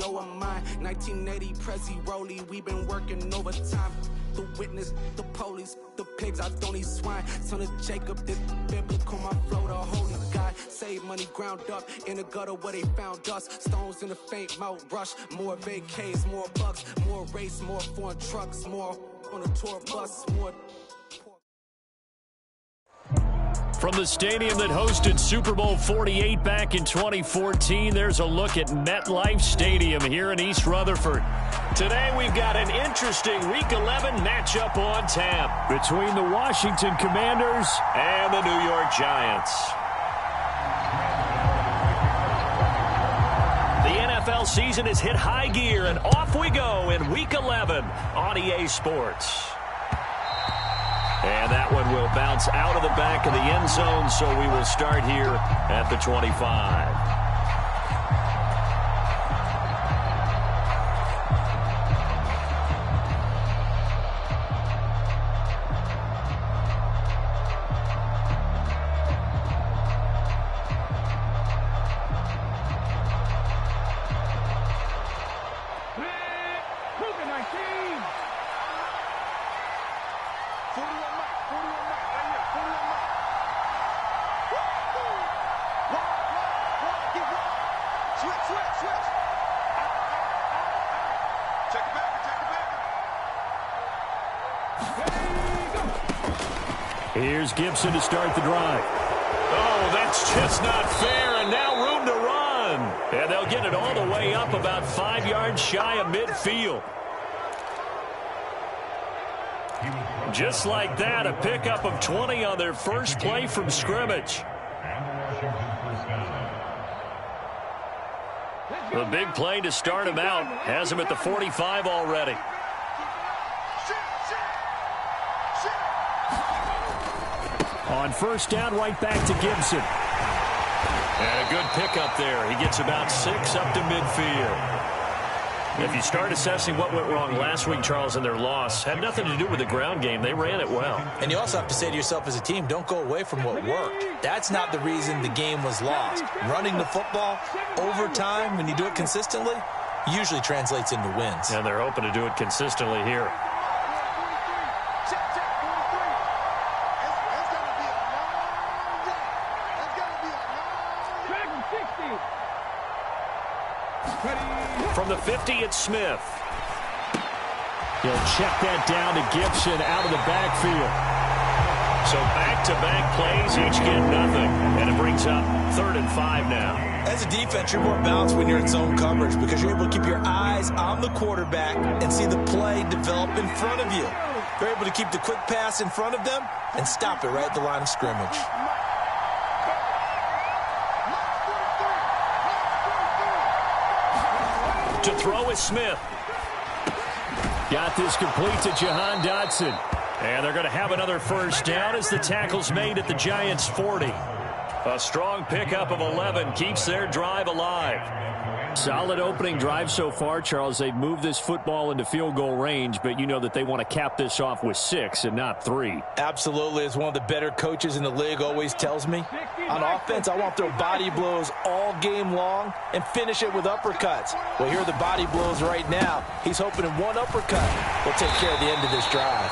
blow a mind. 1980 Prezi Rolly, we been working overtime. The witness, the police, the pigs, I don't eat swine. Son of Jacob, this biblical, my flow, the holy God. Save money ground up in the gutter where they found us. Stones in the faint mouth rush. More vacays, more bucks, more race, more foreign trucks, more on a tour bus, more. From the stadium that hosted Super Bowl 48 back in 2014, there's a look at MetLife Stadium here in East Rutherford. Today we've got an interesting Week 11 matchup on tap between the Washington Commanders and the New York Giants. The NFL season has hit high gear, and off we go in Week 11 on EA Sports. And that one will bounce out of the back of the end zone, so we will start here at the 25. Here's Gibson to start the drive. Oh, that's just not fair, and now room to run. And they'll get it all the way up about 5 yards shy of midfield. Just like that, a pickup of 20 on their first play from scrimmage. The big play to start him out has him at the 45 already. On first down, right back to Gibson. And a good pickup there. He gets about 6 up to midfield. If you start assessing what went wrong last week, Charles, in their loss, had nothing to do with the ground game. They ran it well. And you also have to say to yourself as a team, don't go away from what worked. That's not the reason the game was lost. Running the football over time, when you do it consistently, usually translates into wins. And they're hoping to do it consistently here. From the 50, it's Smith. He'll check that down to Gibson out of the backfield. So back-to-back plays, each get nothing. And it brings up 3rd and 5 now. As a defense, you're more balanced when you're in zone coverage because you're able to keep your eyes on the quarterback and see the play develop in front of you. You're able to keep the quick pass in front of them and stop it right at the line of scrimmage. To throw is Smith. Got this complete to Jahan Dotson. And they're going to have another first down as the tackle's made at the Giants' 40. A strong pickup of 11 keeps their drive alive. Solid opening drive so far, Charles. They've moved this football into field goal range, but you know that they want to cap this off with 6 and not 3. Absolutely. As one of the better coaches in the league always tells me, on offense, I want to throw body blows all game long and finish it with uppercuts. Well, here are the body blows right now. He's hoping in one uppercut will take care of the end of this drive.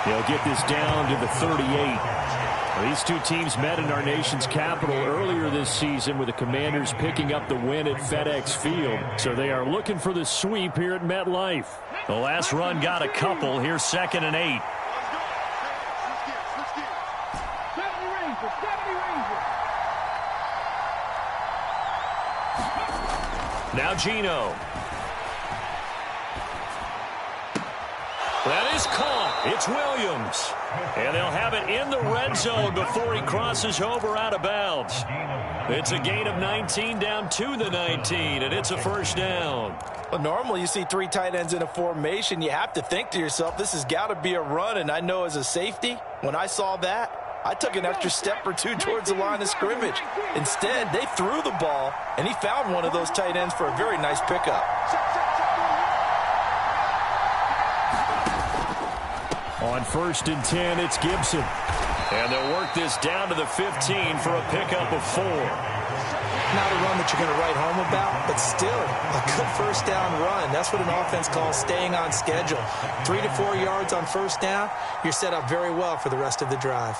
He'll get this down to the 38. These two teams met in our nation's capital earlier this season with the Commanders picking up the win at FedEx Field. So they are looking for the sweep here at MetLife. The last run got a couple. Here's 2nd and 8. Now Geno. That is caught. It's Williams. And they'll have it in the red zone before he crosses over out of bounds. It's a gain of 19 down to the 19, and it's a first down. Well, normally you see 3 tight ends in a formation. You have to think to yourself, this has got to be a run. And I know as a safety, when I saw that, I took an extra step or 2 towards the line of scrimmage. Instead, they threw the ball, and he found one of those tight ends for a very nice pickup. On 1st and 10, it's Gibson. And they'll work this down to the 15 for a pickup of 4. Not a run that you're going to write home about, but still a good first down run. That's what an offense calls staying on schedule. 3 to 4 yards on first down, you're set up very well for the rest of the drive.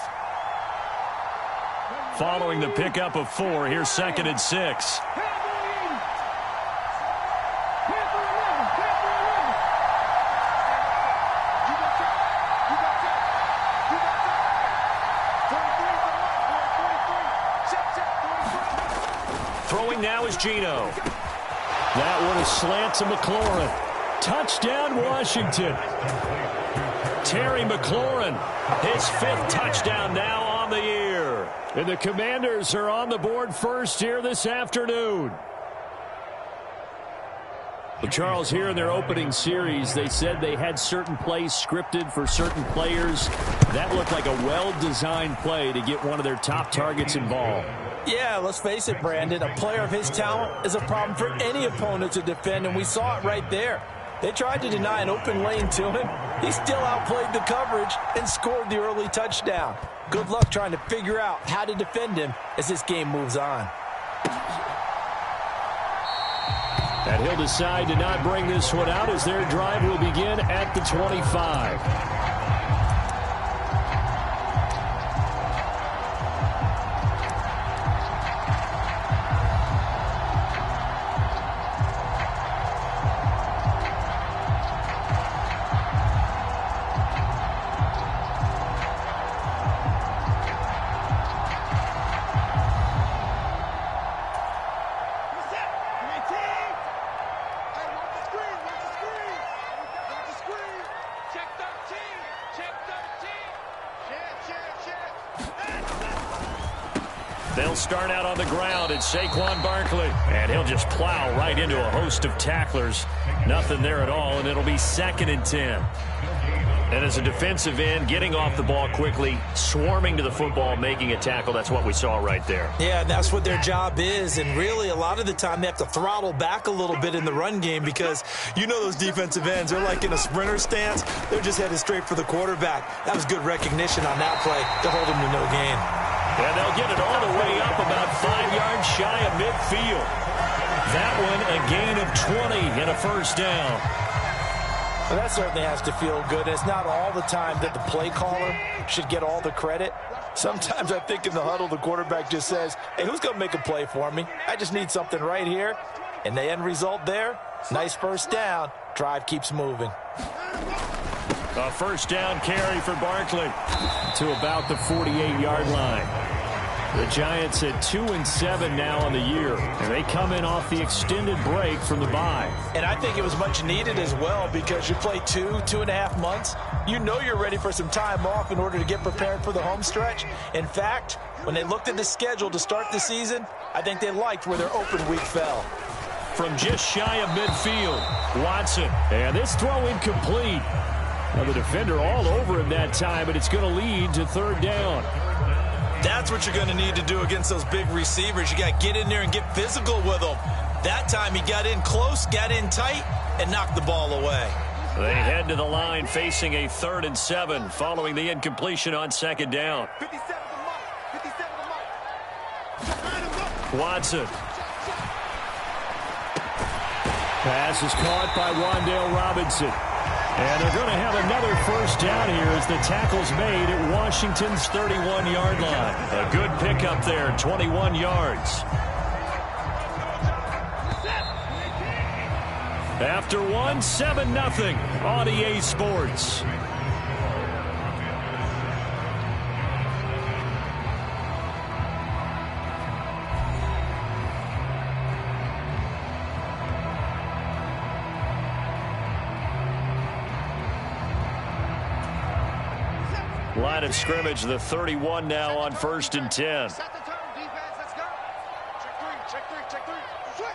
Following the pickup of 4, here's 2nd and 6. Throwing now is Geno. That one is slant to McLaurin. Touchdown, Washington. Terry McLaurin, his 5th touchdown now on the year. And the Commanders are on the board first here this afternoon. Well, Charles, here in their opening series, they said they had certain plays scripted for certain players. That looked like a well-designed play to get one of their top targets involved. Yeah, let's face it, Brandon. A player of his talent is a problem for any opponent to defend, and we saw it right there. They tried to deny an open lane to him. He still outplayed the coverage and scored the early touchdown. Good luck trying to figure out how to defend him as this game moves on. And he'll decide to not bring this one out as their drive will begin at the 25. They'll start out on the ground at Saquon Barkley. And he'll just plow right into a host of tacklers. Nothing there at all, and it'll be 2nd and 10. And as a defensive end, getting off the ball quickly, swarming to the football, making a tackle, that's what we saw right there. Yeah, that's what their job is. And really, a lot of the time, they have to throttle back a little bit in the run game because you know those defensive ends, they're like in a sprinter stance. They're just headed straight for the quarterback. That was good recognition on that play to hold him to no gain. And they'll get it all the way up about 5 yards shy of midfield. That one a gain of 20 and a first down. Well, that certainly has to feel good. It's not all the time that the play caller should get all the credit. Sometimes I think in the huddle, the quarterback just says, hey, who's going to make a play for me? I just need something right here. And the end result there, nice first down. Drive keeps moving. A first down carry for Barkley to about the 48-yard line. The Giants at 2-7 now on the year, and they come in off the extended break from the bye. And I think it was much needed as well because you play 2.5 months. You know you're ready for some time off in order to get prepared for the home stretch. In fact, when they looked at the schedule to start the season, I think they liked where their open week fell. From just shy of midfield, Watson, and this throw incomplete. Now the defender all over him that time, and it's going to lead to 3rd down. That's what you're going to need to do against those big receivers. You got to get in there and get physical with them. That time he got in close, got in tight, and knocked the ball away. They head to the line facing a 3rd and 7 following the incompletion on 2nd down. Watson. Pass is caught by Wan'Dale Robinson. And they're going to have another first down here as the tackle's made at Washington's 31-yard line. A good pickup there, 21 yards. After one, 7-0 on EA Sports. Line of scrimmage, the 31 now on 1st and 10. Set the turn, defense, let's go. Check three. Switch.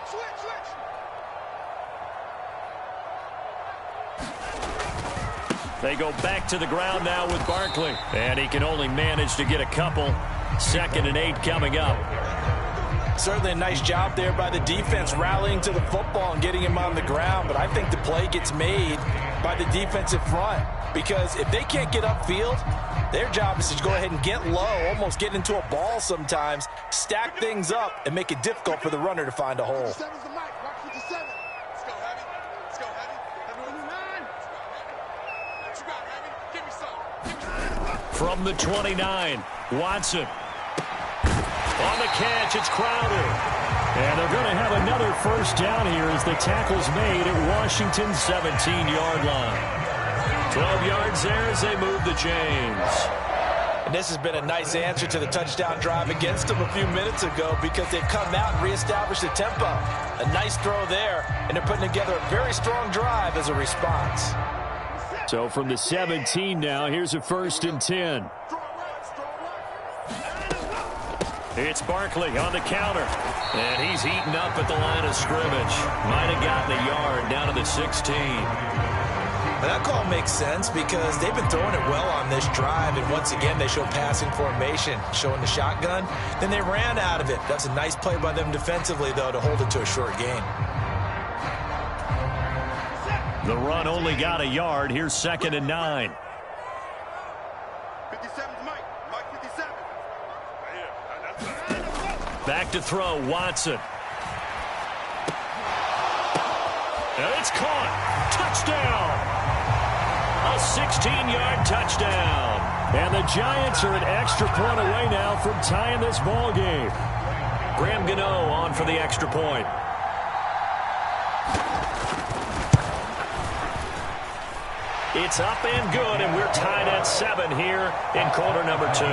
They go back to the ground now with Barkley. And he can only manage to get a couple. 2nd and 8 coming up. Certainly a nice job there by the defense rallying to the football and getting him on the ground. But I think the play gets made by the defensive front. because if they can't get upfield, their job is to go ahead and get low, almost get into a ball sometimes, stack things up, and make it difficult for the runner to find a hole. 57's the mic. Rock 57. Let's go, Heavy. Let's go, Heavy. Heavy 9. What you got, Heavy? Give me some. From the 29, Watson. On the catch, it's Crowder. And they're going to have another first down here as the tackle's made at Washington's 17-yard line. 12 yards there as they move the chains. And this has been a nice answer to the touchdown drive against them a few minutes ago because they've come out and reestablished the tempo. A nice throw there, and they're putting together a very strong drive as a response. So from the 17 now, here's a 1st and 10. It's Barkley on the counter. And he's eaten up at the line of scrimmage. Might have gotten a yard down to the 16. And that call makes sense because they've been throwing it well on this drive. And once again, they show passing formation, showing the shotgun. Then they ran out of it. That's a nice play by them defensively, though, to hold it to a short gain. The run only got a yard. Here's 2nd and 9. 57's Mike. Mike 57. Back to throw, Watson. And it's caught. Touchdown. A 16-yard touchdown. And the Giants are an extra point away now from tying this ball game. Graham Gano on for the extra point. It's up and good, and we're tied at 7 here in quarter number 2.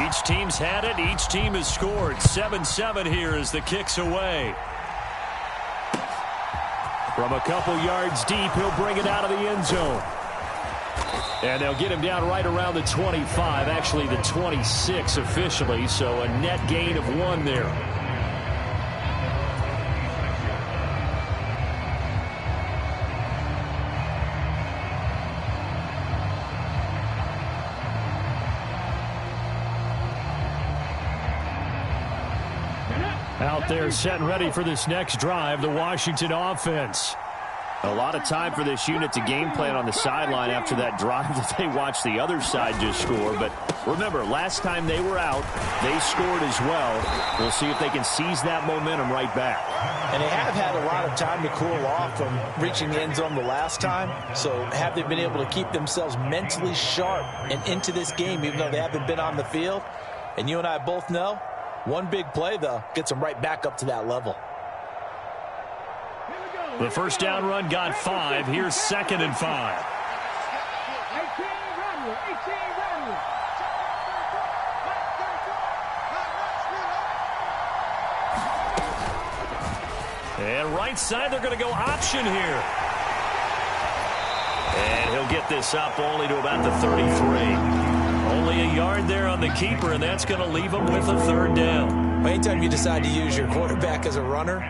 Each team's had it. Each team has scored. 7-7 here as the kick's away. From a couple yards deep, he'll bring it out of the end zone. And they'll get him down right around the 25, actually the 26 officially, so a net gain of 1 there. Out there set and ready for this next drive, the Washington offense. A lot of time for this unit to game plan on the sideline after that drive that they watched the other side just score. But remember, last time they were out, they scored as well. We'll see if they can seize that momentum right back. And they have had a lot of time to cool off from reaching the end zone the last time. So have they been able to keep themselves mentally sharp and into this game, even though they haven't been on the field? And you and I both know, one big play, though, gets them right back up to that level. The first down run got 5. Here's 2nd and 5. And right side, they're going to go option here. And he'll get this up only to about the 33. Only a yard there on the keeper, and that's going to leave him with a 3rd down. Anytime you decide to use your quarterback as a runner,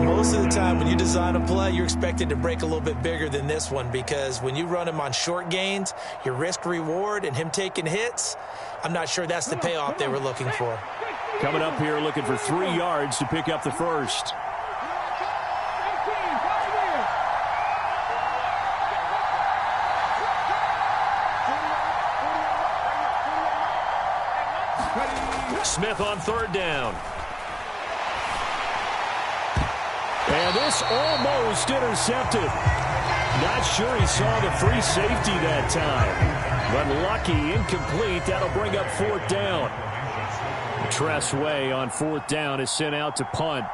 most of the time when you design a play, you're expected to break a little bit bigger than this one because when you run him on short gains, your risk-reward and him taking hits, I'm not sure that's the payoff they were looking for. Coming up here looking for 3 yards to pick up the first. Smith on 3rd down. And this almost intercepted. Not sure he saw the free safety that time. But lucky, incomplete. That'll bring up 4th down. Tress Way on 4th down is sent out to punt.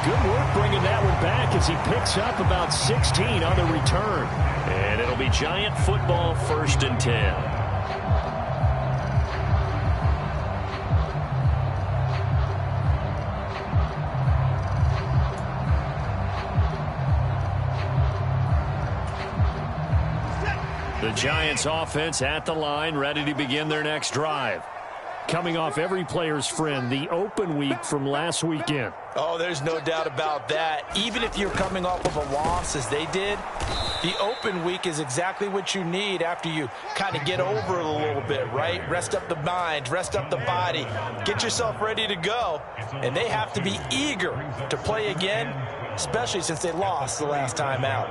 Good work bringing that one back as he picks up about 16 on the return. And it'll be Giant football, 1st and 10. The Giants offense at the line, ready to begin their next drive. Coming off every player's friend, the open week from last weekend. Oh, there's no doubt about that. Even if you're coming off of a loss as they did, the open week is exactly what you need after you kind of get over it a little bit, right? Rest up the mind, rest up the body, get yourself ready to go. And they have to be eager to play again, especially since they lost the last time out.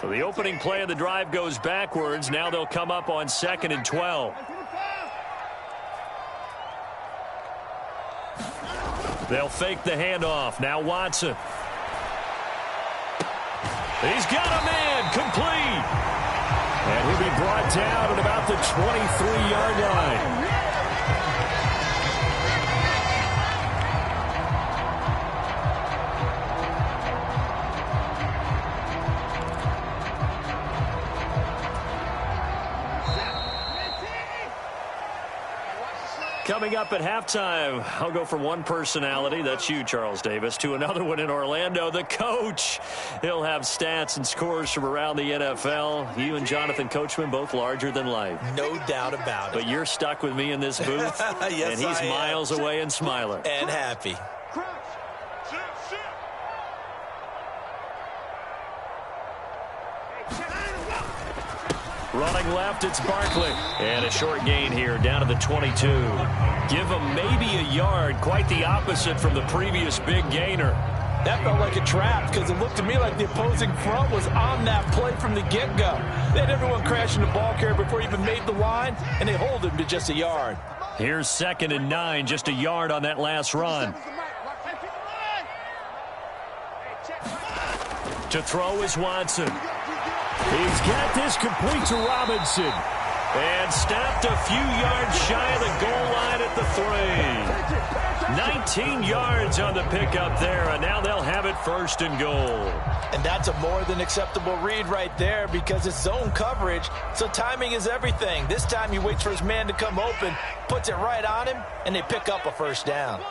So the opening play of the drive goes backwards. Now they'll come up on 2nd and 12. They'll fake the handoff. Now Watson. He's got a man complete. And he'll be brought down at about the 23-yard line. Coming up at halftime, I'll go from one personality, that's you, Charles Davis, to another one in Orlando, the coach. He'll have stats and scores from around the NFL. You and Jonathan Coachman, both larger than life. No doubt about it. But you're stuck with me in this booth, yes, and he's miles away and smiling. And happy. Running left, it's Barkley. And a short gain here, down to the 22. Give him maybe a yard, quite the opposite from the previous big gainer. That felt like a trap because it looked to me like the opposing front was on that play from the get-go. They had everyone crashing the ball carrier before he even made the line, and they hold him to just a yard. Here's 2nd and 9, just a yard on that last run. To throw is Watson. He's got this complete to Robinson. And stopped a few yards shy of the goal line at the 3. 19 yards on the pickup there, and now they'll have it 1st and goal. And that's a more than acceptable read right there because it's zone coverage, so timing is everything. This time he waits for his man to come open, puts it right on him, and they pick up a 1st down.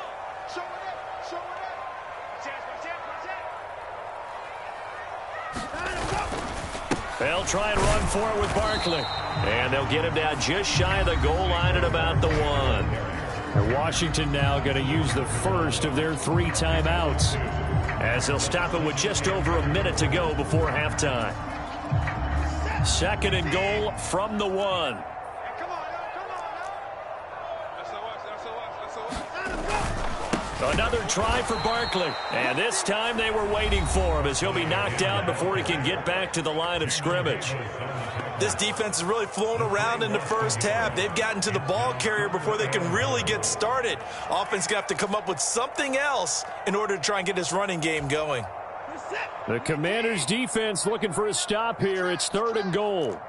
They'll try and run for it with Barkley. And they'll get him down just shy of the goal line at about the 1. And Washington now going to use the first of their 3 timeouts, as they'll stop it with just over a minute to go before halftime. 2nd and goal from the 1. Another try for Barkley. And this time they were waiting for him as he'll be knocked down before he can get back to the line of scrimmage. This defense has really flown around in the first half. They've gotten to the ball carrier before they can really get started. Offense going to have to come up with something else in order to try and get this running game going. The Commanders' defense looking for a stop here. It's 3rd and goal.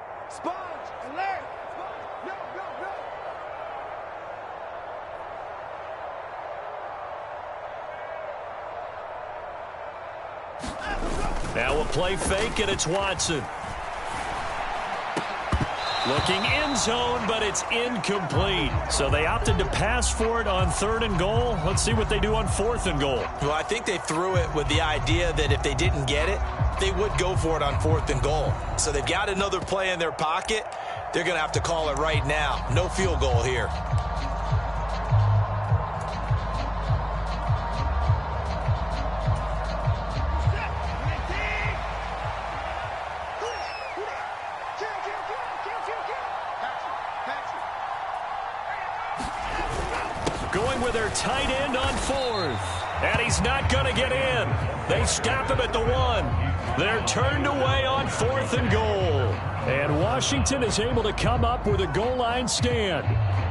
Now we'll play fake, and it's Watson. Looking end zone, but it's incomplete. So they opted to pass for it on 3rd and goal. Let's see what they do on 4th and goal. Well, I think they threw it with the idea that if they didn't get it, they would go for it on 4th and goal. So they've got another play in their pocket. They're going to have to call it right now. No field goal here. Going with their tight end on 4th. And he's not going to get in. They stop him at the 1. They're turned away on 4th and goal. And Washington is able to come up with a goal line stand.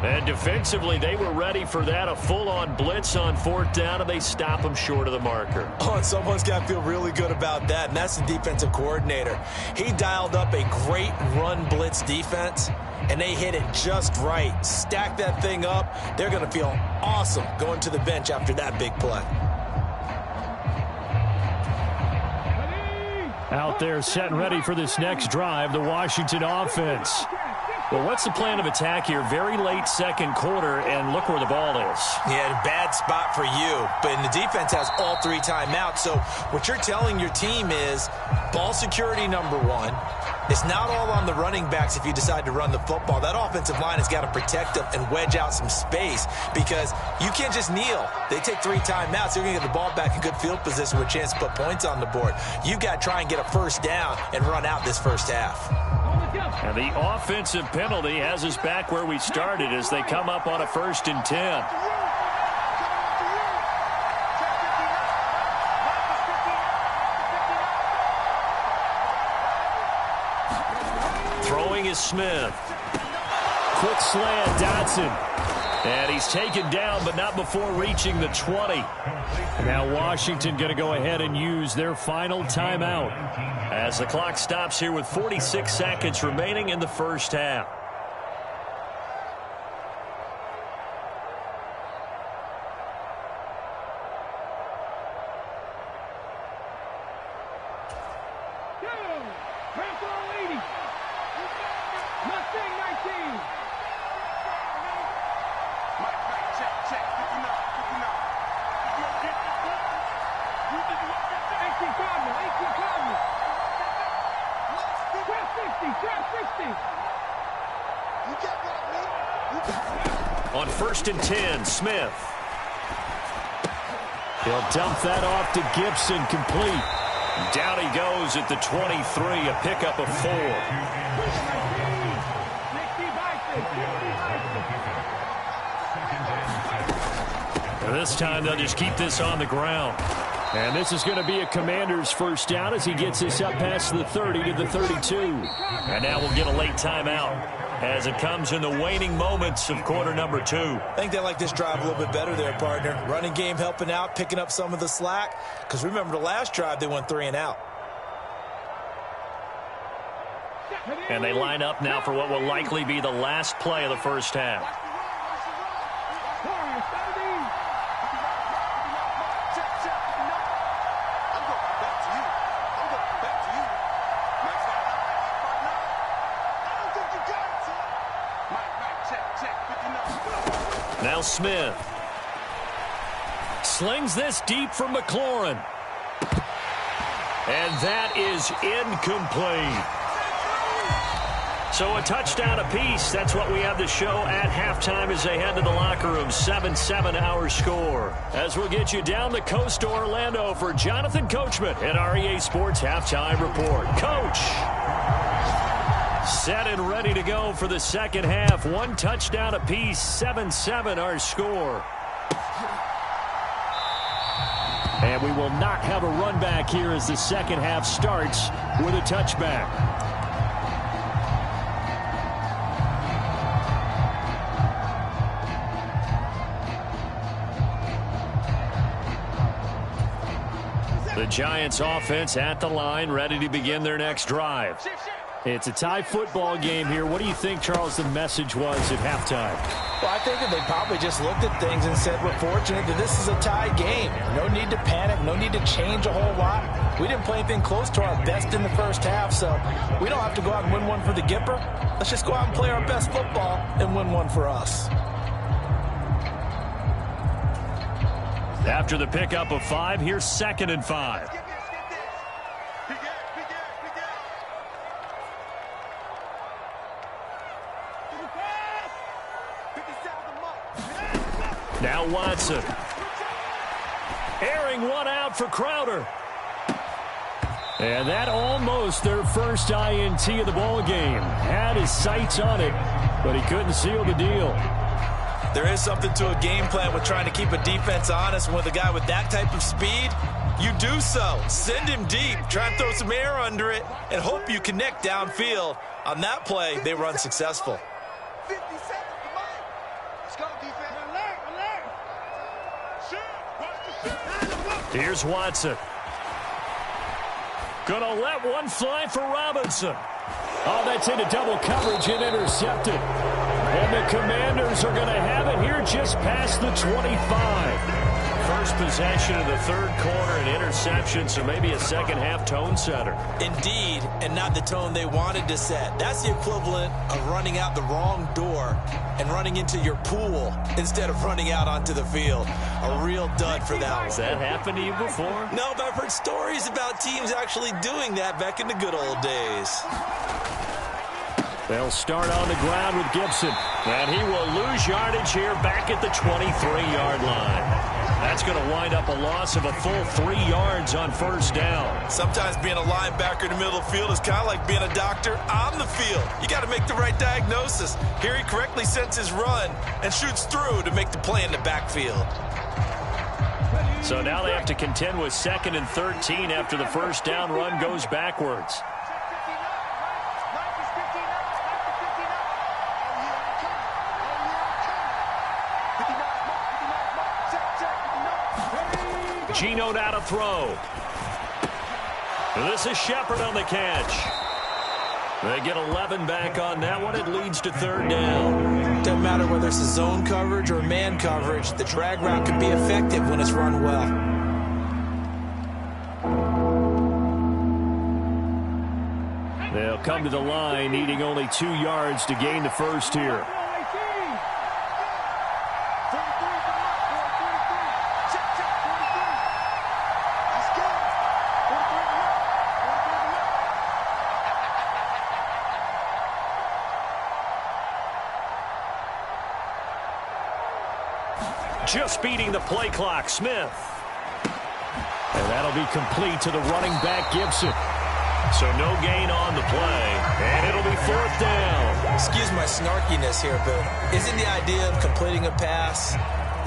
And defensively, they were ready for that, a full-on blitz on 4th down, and they stop him short of the marker. Oh, and someone's got to feel really good about that, and that's the defensive coordinator. He dialed up a great run blitz defense, and they hit it just right. Stack that thing up. They're going to feel awesome going to the bench after that big play. Out there set and ready for this next drive, the Washington offense. Well, what's the plan of attack here? Very late second quarter, and look where the ball is. Yeah, bad spot for you. But the defense has all 3 timeouts. So what you're telling your team is ball security number 1. It's not all on the running backs if you decide to run the football. That offensive line has got to protect them and wedge out some space because you can't just kneel. They take 3 timeouts. They're going to get the ball back in good field position with a chance to put points on the board. You got to try and get a first down and run out this first half. And the offensive penalty has us back where we started as they come up on a 1st and 10. Throwing is Smith. Quick slant, Dotson. And he's taken down, but not before reaching the 20. Now Washington going to go ahead and use their final timeout as the clock stops here with 46 seconds remaining in the first half. On 1st and 10, Smith. He'll dump that off to Gibson, complete. Down he goes at the 23, a pickup of 4. This time they'll just keep this on the ground. And this is going to be a Commander's first down as he gets this up past the 30 to the 32. And now we'll get a late timeout as it comes in the waning moments of quarter number 2. I think they like this drive a little bit better there, partner. Running game helping out, picking up some of the slack. Because remember the last drive, they went 3 and out. And they line up now for what will likely be the last play of the first half. Now Smith slings this deep from McLaurin. And that is incomplete. So a touchdown apiece. That's what we have to show at halftime as they head to the locker room. 7-7 our score. As we'll get you down the coast to Orlando for Jonathan Coachman at REA Sports Halftime Report. Coach. Set and ready to go for the second half. 1 touchdown apiece. 7-7 our score. And we will not have a run back here as the second half starts with a touchback. The Giants offense at the line, ready to begin their next drive. It's a tie football game here. What do you think, Charles, the message was at halftime? Well, I think that they probably just looked at things and said, we're fortunate that this is a tie game. No need to panic. No need to change a whole lot. We didn't play anything close to our best in the first half, so we don't have to go out and win one for the Gipper. Let's just go out and play our best football and win one for us. After the pickup of 5, here's 2nd and 5. Now Watson. Airing one out for Crowder. And that almost their first INT of the ball game. Had his sights on it, but he couldn't seal the deal. There is something to a game plan with trying to keep a defense honest. With a guy with that type of speed, you do so. Send him deep, try and throw some air under it, and hope you connect downfield. On that play, they were unsuccessful. 50 seconds, come on. Let's go, defense. Here's Watson. Gonna let one fly for Robinson. Oh, that's into double coverage and intercepted. And the Commanders are going to have it here just past the 25. first possession of the third quarter, an interception, so maybe a second-half tone setter. Indeed, and not the tone they wanted to set. That's the equivalent of running out the wrong door and running into your pool instead of running out onto the field. A real dud for that one. Has that happened to you before? No, but I've heard stories about teams actually doing that back in the good old days. They'll start on the ground with Gibson, and he will lose yardage here back at the 23-yard line. That's going to wind up a loss of a full 3 yards on first down. Sometimes being a linebacker in the middle of the field is kind of like being a doctor on the field. You got to make the right diagnosis. Here he correctly sets his run and shoots through to make the play in the backfield. So now they have to contend with 2nd and 13 after the first down run goes backwards. Gino now to throw. This is Shepard on the catch. They get 11 back on that one. It leads to 3rd down. Doesn't matter whether it's a zone coverage or man coverage. The drag route can be effective when it's run well. They'll come to the line, needing only 2 yards to gain the first here. Just beating the play clock, Smith. And that'll be complete to the running back, Gibson. So no gain on the play, and it'll be 4th down. Excuse my snarkiness here, but isn't the idea of completing a pass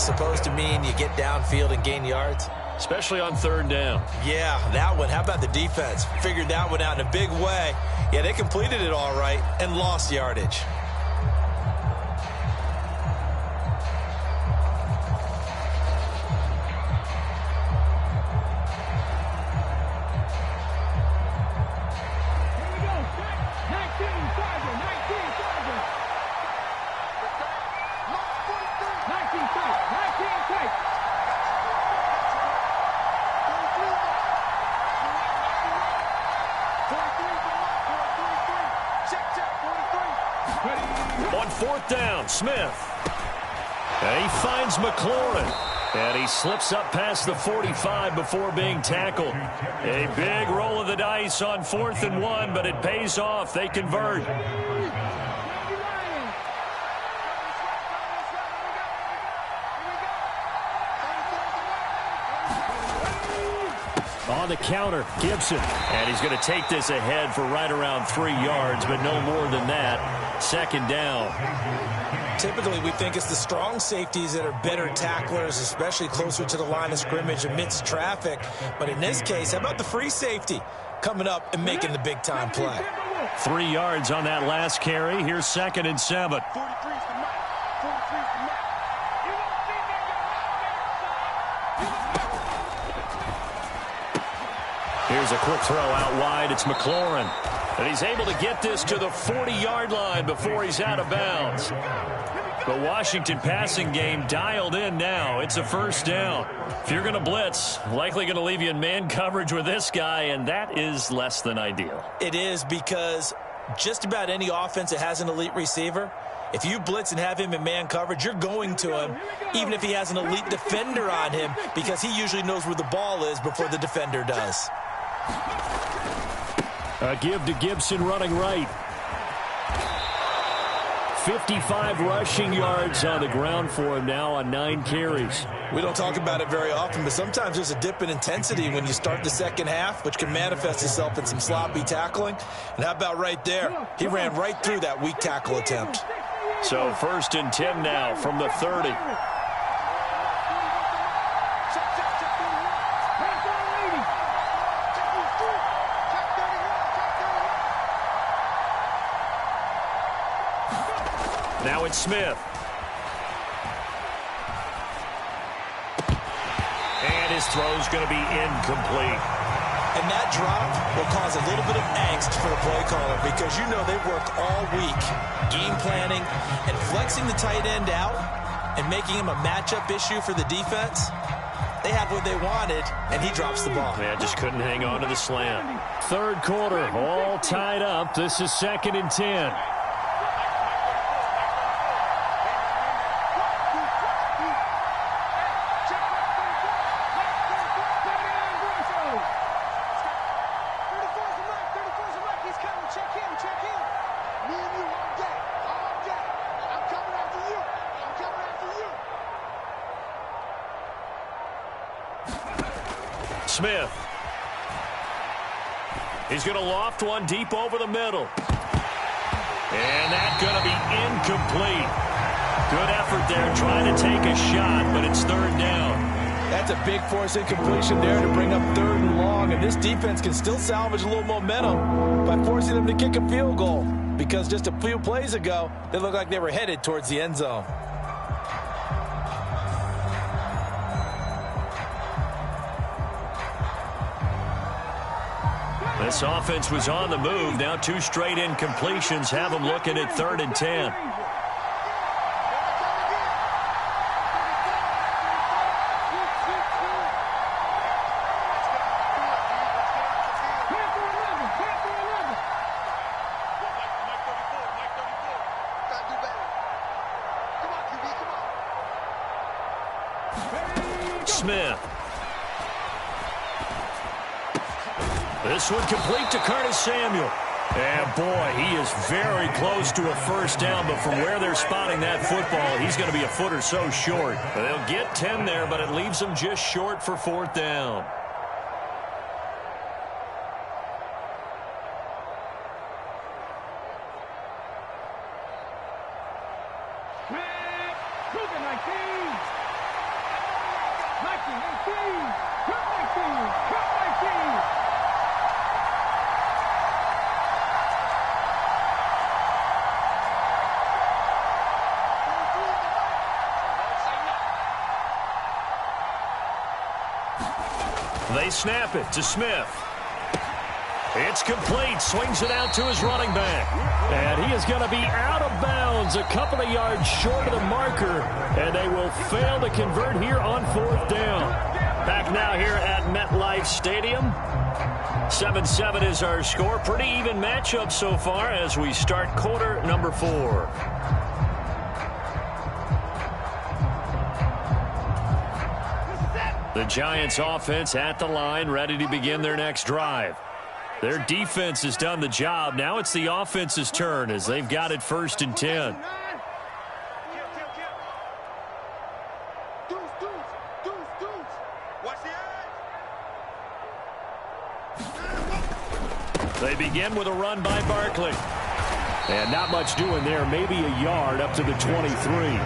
supposed to mean you get downfield and gain yards? Especially on 3rd down. Yeah, that one. How about the defense? Figured that one out in a big way. Yeah, they completed it all right and lost yardage. On 4th down, Smith. And he finds McLaurin. And he slips up past the 45 before being tackled. A big roll of the dice on 4th and 1, but it pays off. They convert. On the counter, Gibson. And he's going to take this ahead for right around 3 yards, but no more than that. 2nd down. Typically, we think it's the strong safeties that are better tacklers, especially closer to the line of scrimmage amidst traffic. But in this case, how about the free safety coming up and making the big-time play? 3 yards on that last carry. Here's 2nd and 7. Here's a quick throw out wide. It's McLaurin. And he's able to get this to the 40-yard line before he's out of bounds. The Washington passing game dialed in now. It's a 1st down. If you're going to blitz, likely going to leave you in man coverage with this guy, and that is less than ideal. It is, because just about any offense that has an elite receiver, if you blitz and have him in man coverage, you're going to him, even if he has an elite defender on him, because he usually knows where the ball is before the defender does. A give to Gibson running right. 55 rushing yards on the ground for him now on 9 carries. We don't talk about it very often, but sometimes there's a dip in intensity when you start the second half, which can manifest itself in some sloppy tackling. And how about right there? He ran right through that weak tackle attempt. So 1st and 10 now from the 30. Now it's Smith. And his throw's going to be incomplete. And that drop will cause a little bit of angst for the play caller, because you know they've worked all week game planning and flexing the tight end out and making him a matchup issue for the defense. They had what they wanted, and he drops the ball. Yeah, just couldn't hang on to the slant. Third quarter, all tied up. This is 2nd and 10. Smith. He's going to loft one deep over the middle. And that's going to be incomplete. Good effort there trying to take a shot, but it's 3rd down. That's a big force incompletion there to bring up 3rd and long. And this defense can still salvage a little momentum by forcing them to kick a field goal. Because just a few plays ago, they looked like they were headed towards the end zone. This offense was on the move. Now 2 straight incompletions have them looking at 3rd and 10. Smith. This one complete to Curtis Samuel. And boy, he is very close to a first down, but from where they're spotting that football, he's going to be a foot or so short. They'll get 10 there, but it leaves them just short for 4th down. They snap it to Smith. It's complete. Swings it out to his running back. And he is going to be out of bounds a couple of yards short of the marker. And they will fail to convert here on 4th down. Back now here at MetLife Stadium. 7-7 is our score. Pretty even matchup so far as we start quarter number 4. The Giants offense at the line, ready to begin their next drive. Their defense has done the job. Now it's the offense's turn as they've got it 1st and 10. They begin with a run by Barkley. And not much doing there, maybe a yard up to the 23.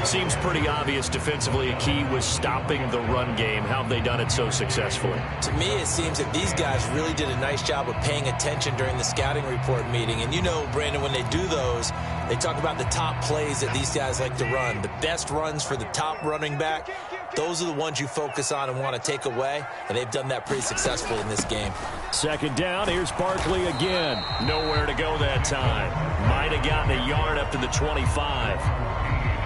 Seems pretty obvious defensively a key was stopping the run game. How have they done it so successfully? To me, it seems that these guys really did a nice job of paying attention during the scouting report meeting. And you know, Brandon, when they do those, they talk about the top plays that these guys like to run. The best runs for the top running back, those are the ones you focus on and want to take away. And they've done that pretty successfully in this game. 2nd down, here's Barkley again. Nowhere to go that time. Might have gotten a yard up to the 25.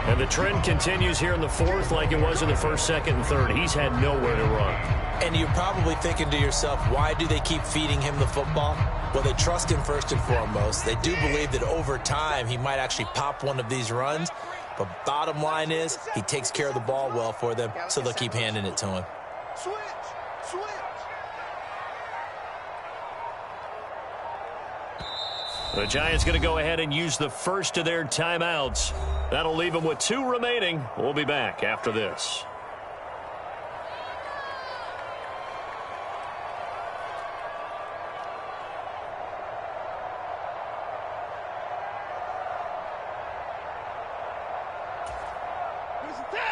And the trend continues here in the 4th like it was in the 1st, 2nd, and 3rd. He's had nowhere to run. And you're probably thinking to yourself, why do they keep feeding him the football? Well, they trust him first and foremost. They do believe that over time he might actually pop one of these runs. But bottom line is he takes care of the ball well for them, so they'll keep handing it to him. Switch! The Giants going to go ahead and use the first of their timeouts. That'll leave them with 2 remaining. We'll be back after this.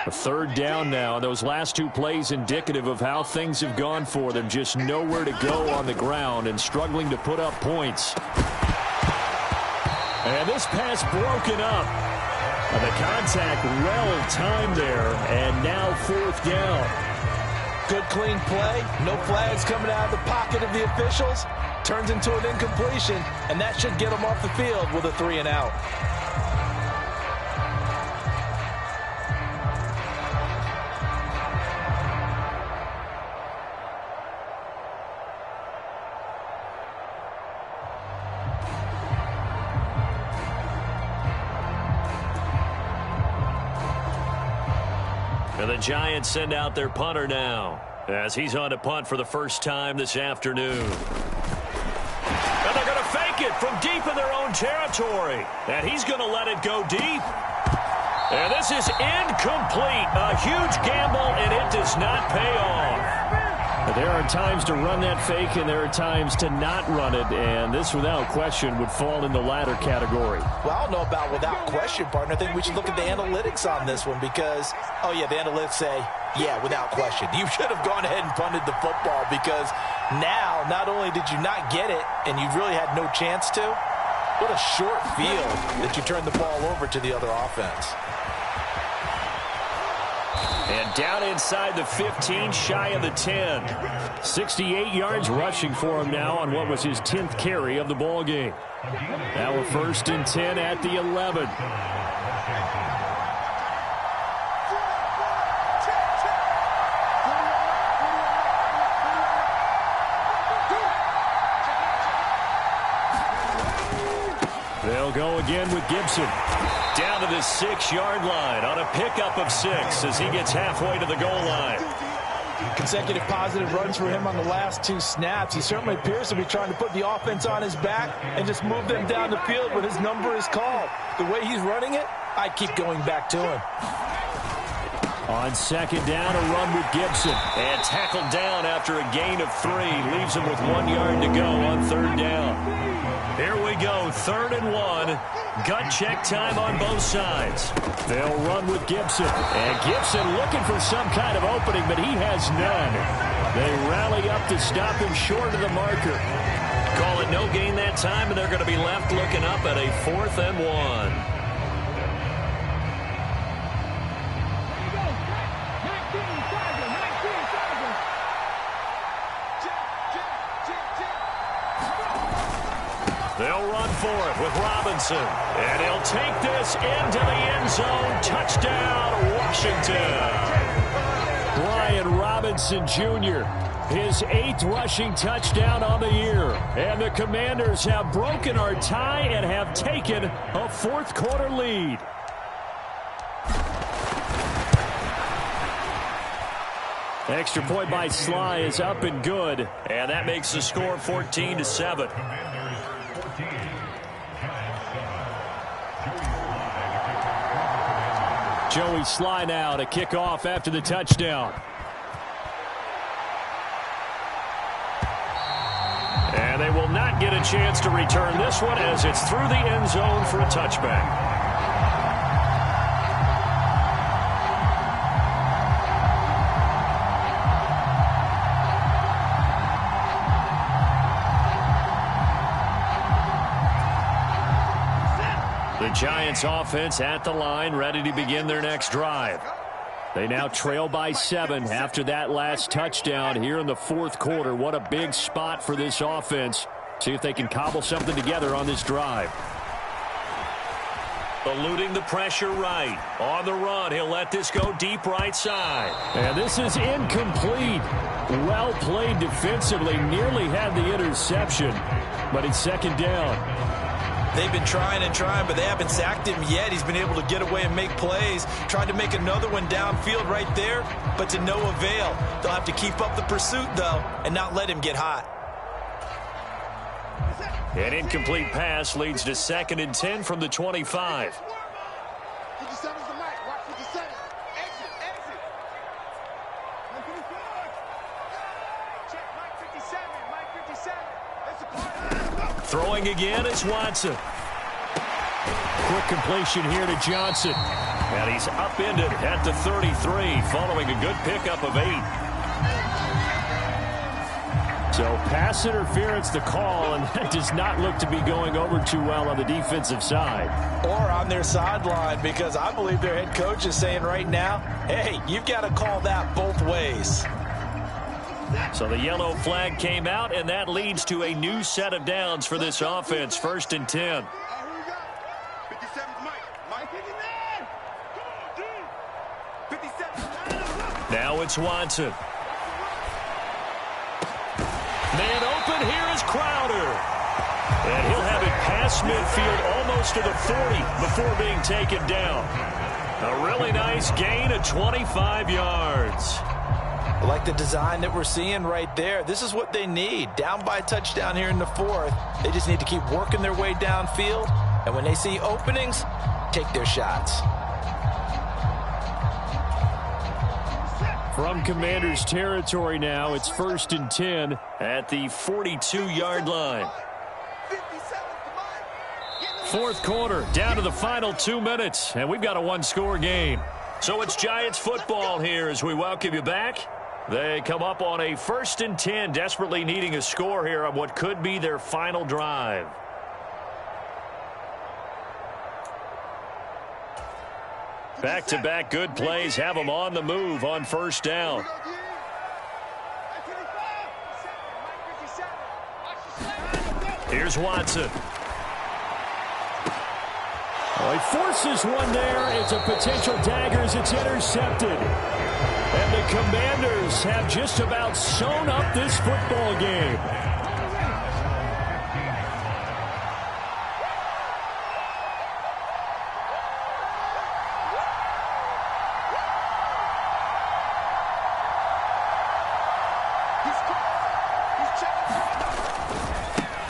A 3rd down now. Those last 2 plays indicative of how things have gone for them. Just nowhere to go on the ground and struggling to put up points. And this pass broken up. The contact well timed there, and now 4th down. Good clean play. No flags coming out of the pocket of the officials. Turns into an incompletion, and that should get them off the field with a 3 and out. And the Giants send out their punter now, as he's on to punt for the first time this afternoon. And they're going to fake it from deep in their own territory. And he's going to let it go deep. And this is incomplete. A huge gamble, and it does not pay off. There are times to run that fake, and there are times to not run it, and this, without question, would fall in the latter category. Well, I don't know about without question, partner. I think we should look at the analytics on this one because, oh, yeah, the analytics say, yeah, without question. You should have gone ahead and punted the football because now not only did you not get it and you really had no chance to, what a short field that you turned the ball over to the other offense. And down inside the 15, shy of the 10. 68 yards rushing for him now on what was his 10th carry of the ball game. Now we're 1st and 10 at the 11. They'll go again with Gibson. Down to the 6-yard line on a pickup of 6 as he gets halfway to the goal line. Consecutive positive runs for him on the last 2 snaps. He certainly appears to be trying to put the offense on his back and just move them down the field when his number is called. The way he's running it, I keep going back to him. On 2nd down, a run with Gibson. And tackled down after a gain of 3. Leaves him with 1 yard to go on 3rd down. Here we go, 3rd and 1. Gut check time on both sides. They'll run with Gibson. And Gibson looking for some kind of opening, but he has none. They rally up to stop him short of the marker. Call it no gain that time, and they're going to be left looking up at a 4th and 1. They'll run for it with Robinson. And he'll take this into the end zone. Touchdown, Washington. Brian Robinson Jr., his 8th rushing touchdown on the year. And the Commanders have broken our tie and have taken a 4th quarter lead. Extra point by Sly is up and good. And that makes the score 14-7. Joey Sly now to kick off after the touchdown. And they will not get a chance to return this one as it's through the end zone for a touchback. The Giants offense at the line, ready to begin their next drive. They now trail by 7 after that last touchdown here in the 4th quarter. What a big spot for this offense. See if they can cobble something together on this drive. Eluding the pressure right. On the run, he'll let this go deep right side. And this is incomplete. Well played defensively. Nearly had the interception, but it's 2nd down. They've been trying and trying, but they haven't sacked him yet. He's been able to get away and make plays. Tried to make another one downfield right there, but to no avail. They'll have to keep up the pursuit, though, and not let him get hot. An incomplete pass leads to 2nd and 10 from the 25. 57's the mic. Watch 57. Exit, exit. Check Mike 57. Mike 57. That's a part. Throwing again, it's Watson. Quick completion here to Johnson. And he's upended at the 33, following a good pickup of 8. So pass interference the call, and that does not look to be going over too well on the defensive side. Or on their sideline, because I believe their head coach is saying right now, hey, you've got to call that both ways. So the yellow flag came out, and that leads to a new set of downs for this offense. 1st and 10. Here we go. 57's Mike. Mike 59. Come on, dude. 57. Now it's Watson. Man open, here is Crowder. And he'll have it past midfield almost to the 40 before being taken down. A really nice gain of 25 yards. I like the design that we're seeing right there. This is what they need. Down by a touchdown here in the fourth. They just need to keep working their way downfield. And when they see openings, take their shots. From Commanders territory now, it's 1st and 10 at the 42-yard line. Fourth quarter, down to the final 2 minutes, and we've got a one-score game. So it's Giants football here as we welcome you back. They come up on a 1st and 10, desperately needing a score here on what could be their final drive. Back-to-back good plays have them on the move on first down. Here's Watson. Well, he forces one there. It's a potential dagger as it's intercepted. And the Commanders have just about sewn up this football game.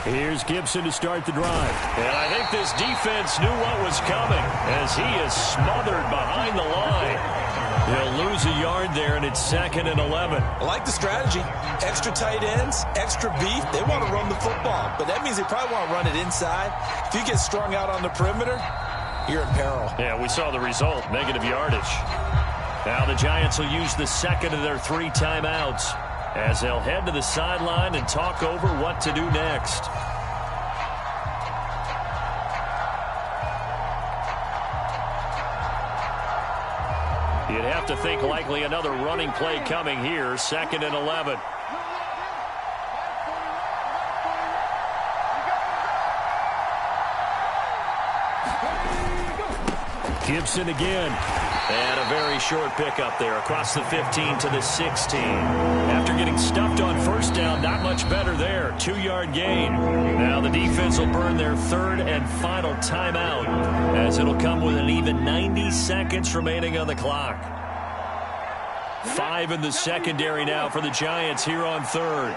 Here's Gibson to start the drive. And I think this defense knew what was coming as he is smothered behind the line. He'll lose a yard there, and it's 2nd and 11. I like the strategy. Extra tight ends, extra beef. They want to run the football, but that means they probably want to run it inside. If you get strung out on the perimeter, you're in peril. Yeah, we saw the result, negative yardage. Now the Giants will use the second of their 3 timeouts as they'll head to the sideline and talk over what to do next. You'd have to think likely another running play coming here, 2nd and 11. Gibson again. And a very short pickup there across the 15 to the 16. After getting stuffed on first down, not much better there. 2-yard gain. Now the defense will burn their 3rd and final timeout as it'll come with an even 90 seconds remaining on the clock. 5 in the secondary now for the Giants here on 3rd.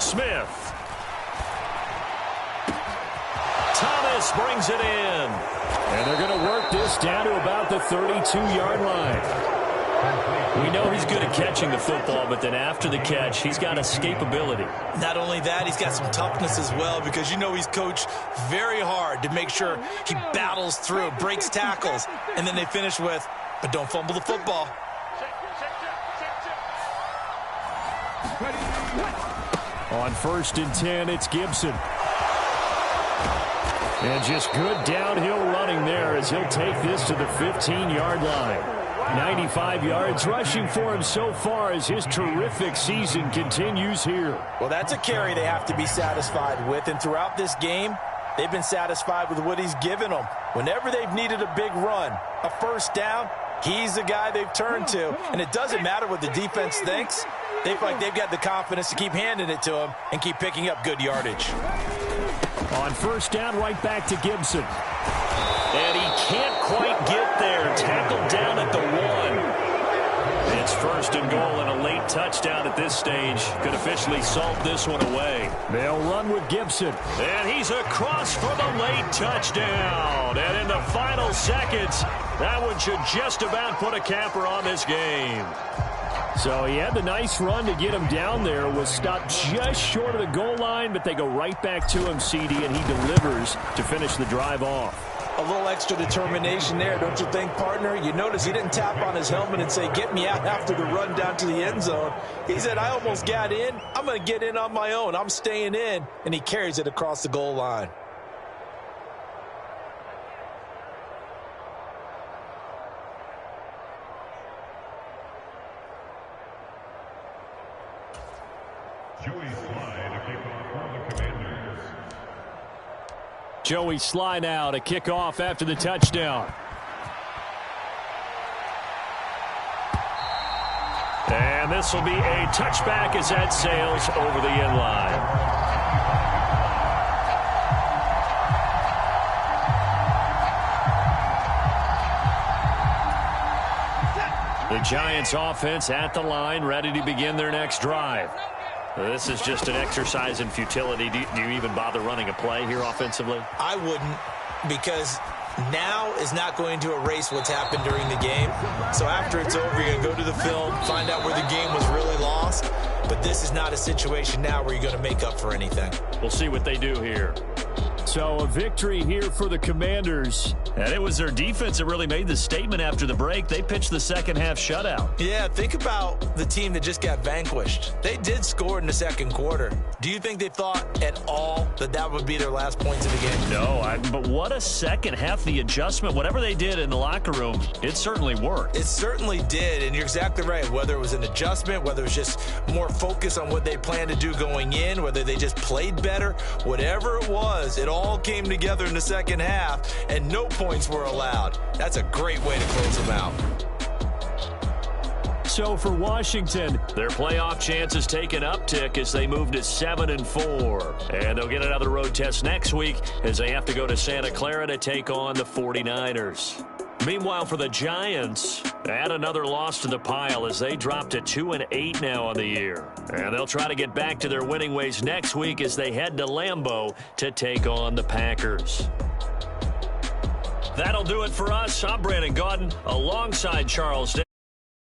Smith. Thomas brings it in. And they're going to work this down to about the 32-yard line. We know he's good at catching the football, but then after the catch, he's got escapability. Not only that, he's got some toughness as well because you know he's coached very hard to make sure he battles through, breaks tackles, and then they finish with, but don't fumble the football. On 1st and 10, it's Gibson. And just good downhill running there as he'll take this to the 15-yard line. 95 yards rushing for him so far as his terrific season continues here. Well, that's a carry they have to be satisfied with, and throughout this game, they've been satisfied with what he's given them. Whenever they've needed a big run, a first down, he's the guy they've turned to, and it doesn't matter what the defense thinks. They feel like they've got the confidence to keep handing it to him and keep picking up good yardage. On first down, right back to Gibson. And he can't quite get there. Tackled down at the 1. It's 1st and goal and a late touchdown at this stage. Could officially salt this one away. They'll run with Gibson. And he's across for the late touchdown. And in the final seconds, that one should just about put a capper on this game. So he had the nice run to get him down there, was stopped just short of the goal line, but they go right back to him, CD, and he delivers to finish the drive off. A little extra determination there, don't you think, partner? You notice he didn't tap on his helmet and say, get me out after the run down to the end zone. He said, I almost got in. I'm going to get in on my own. I'm staying in. And he carries it across the goal line. Joey Sly now to kick off after the touchdown. And this will be a touchback as that sails over the end line. The Giants offense at the line, ready to begin their next drive. This is just an exercise in futility. Do you even bother running a play here offensively? I wouldn't, because now is not going to erase what's happened during the game. So after it's over, you're going to go to the film, find out where the game was really lost. But this is not a situation now where you're going to make up for anything. We'll see what they do here. So a victory here for the Commanders. And it was their defense that really made the statement after the break. They pitched the second-half shutout. Yeah, think about the team that just got vanquished. They did score in the second quarter. Do you think they thought at all that that would be their last points of the game? No, but what a second half. The adjustment, whatever they did in the locker room, it certainly worked. It certainly did, and you're exactly right. Whether it was an adjustment, whether it was just more focus on what they planned to do going in, whether they just played better, whatever it was, it all came together in the second half, and no points were allowed. That's a great way to close them out. So for Washington, their playoff chances take an uptick as they move to 7-4. And they'll get another road test next week as they have to go to Santa Clara to take on the 49ers. Meanwhile, for the Giants, add another loss to the pile as they drop to 2-8 now on the year. And they'll try to get back to their winning ways next week as they head to Lambeau to take on the Packers. That'll do it for us. I'm Brandon Gaudin alongside Charles Day.